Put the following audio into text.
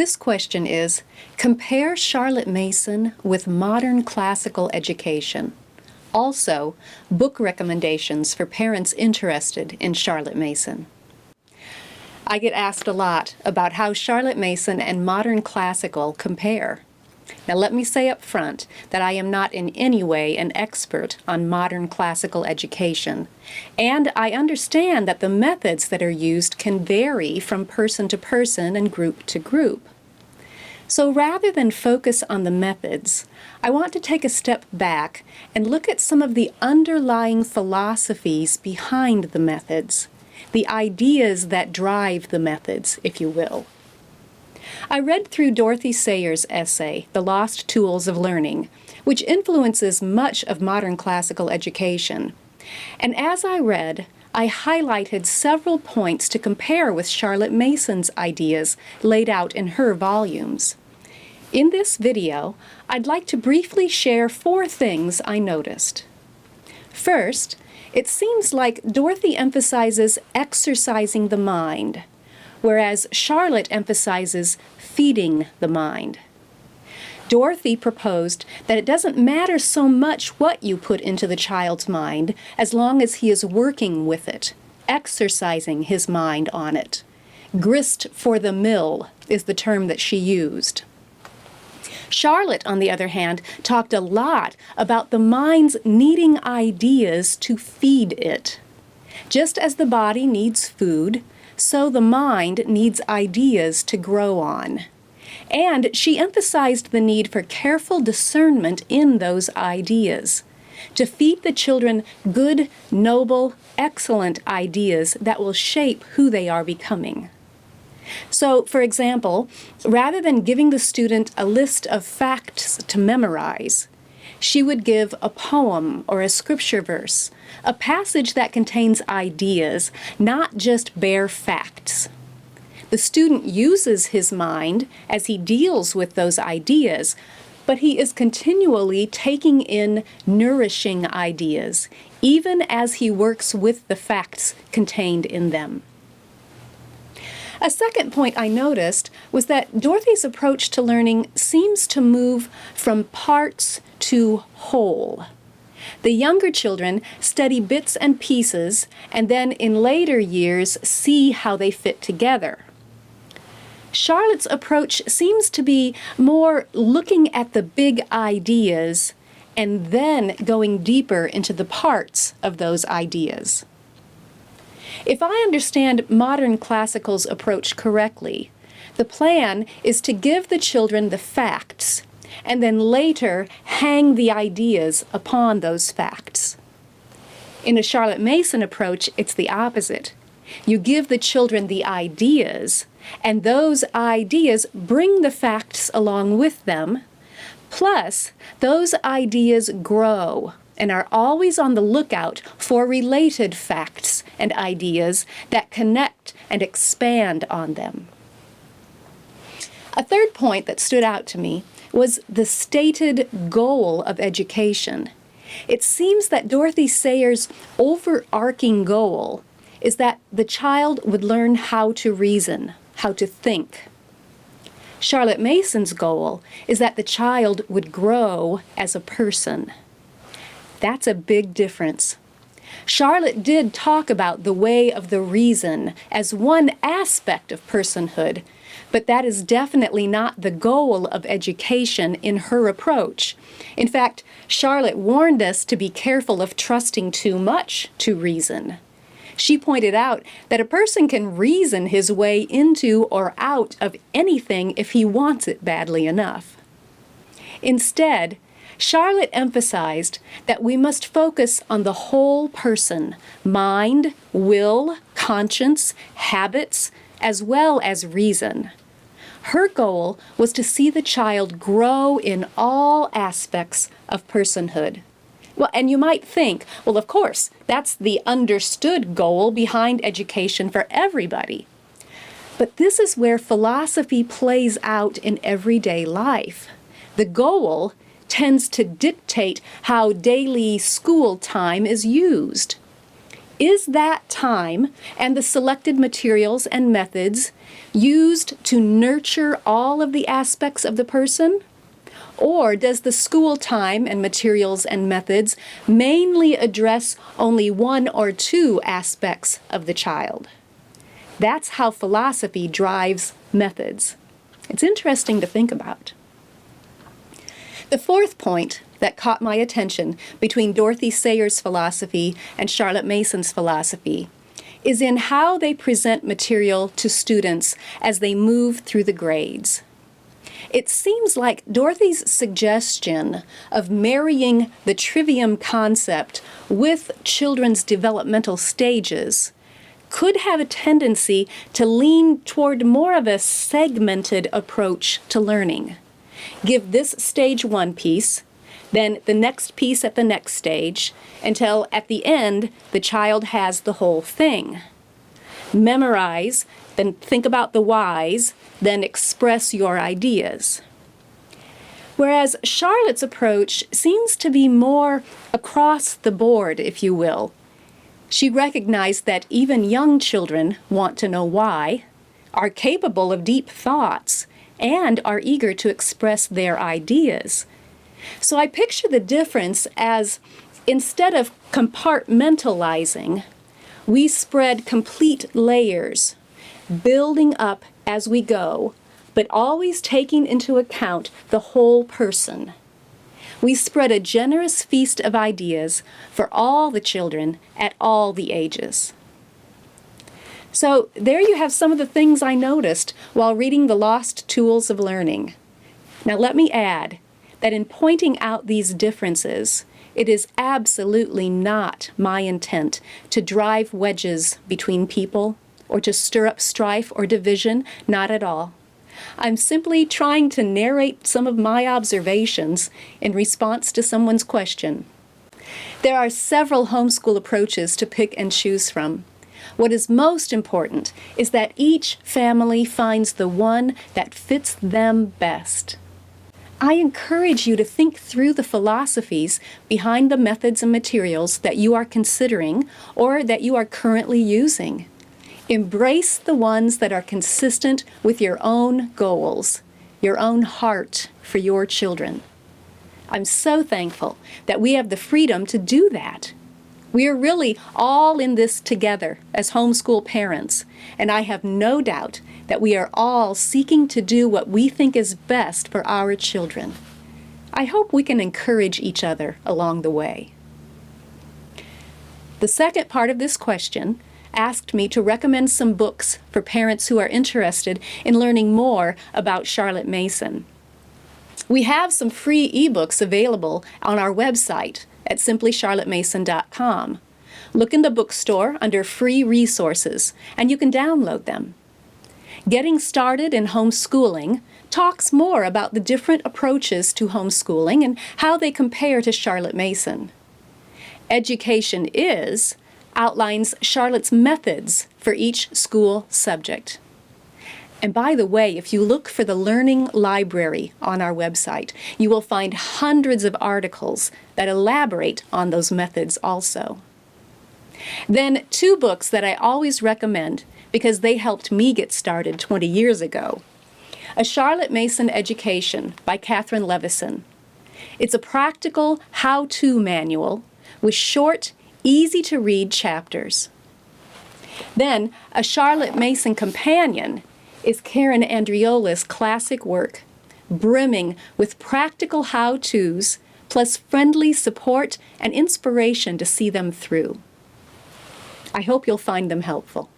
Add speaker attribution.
Speaker 1: This question is, compare Charlotte Mason with modern classical education. Also, book recommendations for parents interested in Charlotte Mason. I get asked a lot about how Charlotte Mason and modern classical compare. Now let me say up front that I am not in any way an expert on modern classical education, and I understand that the methods that are used can vary from person to person and group to group. So rather than focus on the methods, I want to take a step back and look at some of the underlying philosophies behind the methods, the ideas that drive the methods, if you will. I read through Dorothy Sayers' essay, The Lost Tools of Learning, which influences much of modern classical education. And as I read, I highlighted several points to compare with Charlotte Mason's ideas laid out in her volumes. In this video, I'd like to briefly share 4 things I noticed. First, it seems like Dorothy emphasizes exercising the mind, whereas Charlotte emphasizes feeding the mind. Dorothy proposed that it doesn't matter so much what you put into the child's mind as long as he is working with it, exercising his mind on it. Grist for the mill is the term that she used. Charlotte, on the other hand, talked a lot about the mind's needing ideas to feed it. Just as the body needs food, so the mind needs ideas to grow on. And she emphasized the need for careful discernment in those ideas, to feed the children good, noble, excellent ideas that will shape who they are becoming. So, for example, rather than giving the student a list of facts to memorize, she would give a poem or a scripture verse, a passage that contains ideas, not just bare facts. The student uses his mind as he deals with those ideas, but he is continually taking in nourishing ideas, even as he works with the facts contained in them. A second point I noticed was that Dorothy's approach to learning seems to move from parts to whole. The younger children study bits and pieces and then in later years see how they fit together. Charlotte's approach seems to be more looking at the big ideas and then going deeper into the parts of those ideas. If I understand modern classical's approach correctly, the plan is to give the children the facts and then later hang the ideas upon those facts. In a Charlotte Mason approach, it's the opposite. You give the children the ideas, and those ideas bring the facts along with them, plus those ideas grow and are always on the lookout for related facts and ideas that connect and expand on them. A third point that stood out to me was the stated goal of education. It seems that Dorothy Sayers' overarching goal is that the child would learn how to reason, how to think. Charlotte Mason's goal is that the child would grow as a person. That's a big difference. Charlotte did talk about the way of the reason as one aspect of personhood, but that is definitely not the goal of education in her approach. In fact, Charlotte warned us to be careful of trusting too much to reason. She pointed out that a person can reason his way into or out of anything if he wants it badly enough. Instead, Charlotte emphasized that we must focus on the whole person, mind, will, conscience, habits, as well as reason. Her goal was to see the child grow in all aspects of personhood. Well, and you might think, well, of course, that's the understood goal behind education for everybody. But this is where philosophy plays out in everyday life. The goal tends to dictate how daily school time is used. Is that time and the selected materials and methods used to nurture all of the aspects of the person? Or does the school time and materials and methods mainly address only one or two aspects of the child? That's how philosophy drives methods. It's interesting to think about. The fourth point that caught my attention between Dorothy Sayers' philosophy and Charlotte Mason's philosophy is in how they present material to students as they move through the grades. It seems like Dorothy's suggestion of marrying the trivium concept with children's developmental stages could have a tendency to lean toward more of a segmented approach to learning. Give this stage one piece, then the next piece at the next stage, until at the end the child has the whole thing. Memorize, then think about the whys, then express your ideas. Whereas Charlotte's approach seems to be more across the board, if you will. She recognized that even young children want to know why, are capable of deep thoughts, and are eager to express their ideas. So I picture the difference as, instead of compartmentalizing, we spread complete layers, building up as we go, but always taking into account the whole person. We spread a generous feast of ideas for all the children at all the ages. So there you have some of the things I noticed while reading The Lost Tools of Learning. Now let me add that in pointing out these differences, it is absolutely not my intent to drive wedges between people or to stir up strife or division, not at all. I'm simply trying to narrate some of my observations in response to someone's question. There are several homeschool approaches to pick and choose from. What is most important is that each family finds the one that fits them best. I encourage you to think through the philosophies behind the methods and materials that you are considering or that you are currently using. Embrace the ones that are consistent with your own goals, your own heart for your children. I'm so thankful that we have the freedom to do that. We are really all in this together as homeschool parents, and I have no doubt that we are all seeking to do what we think is best for our children. I hope we can encourage each other along the way. The second part of this question asked me to recommend some books for parents who are interested in learning more about Charlotte Mason. We have some free ebooks available on our website at simplycharlottemason.com. Look in the bookstore under Free Resources, and you can download them. Getting Started in Homeschooling talks more about the different approaches to homeschooling and how they compare to Charlotte Mason. Education Is outlines Charlotte's methods for each school subject. And by the way, if you look for the Learning Library on our website, you will find hundreds of articles that elaborate on those methods also. Then two books that I always recommend because they helped me get started 20 years ago. A Charlotte Mason Education by Catherine Levison. It's a practical how-to manual with short, easy-to-read chapters. Then, A Charlotte Mason Companion is Karen Andriola's classic work, brimming with practical how-tos, plus friendly support and inspiration to see them through. I hope you'll find them helpful.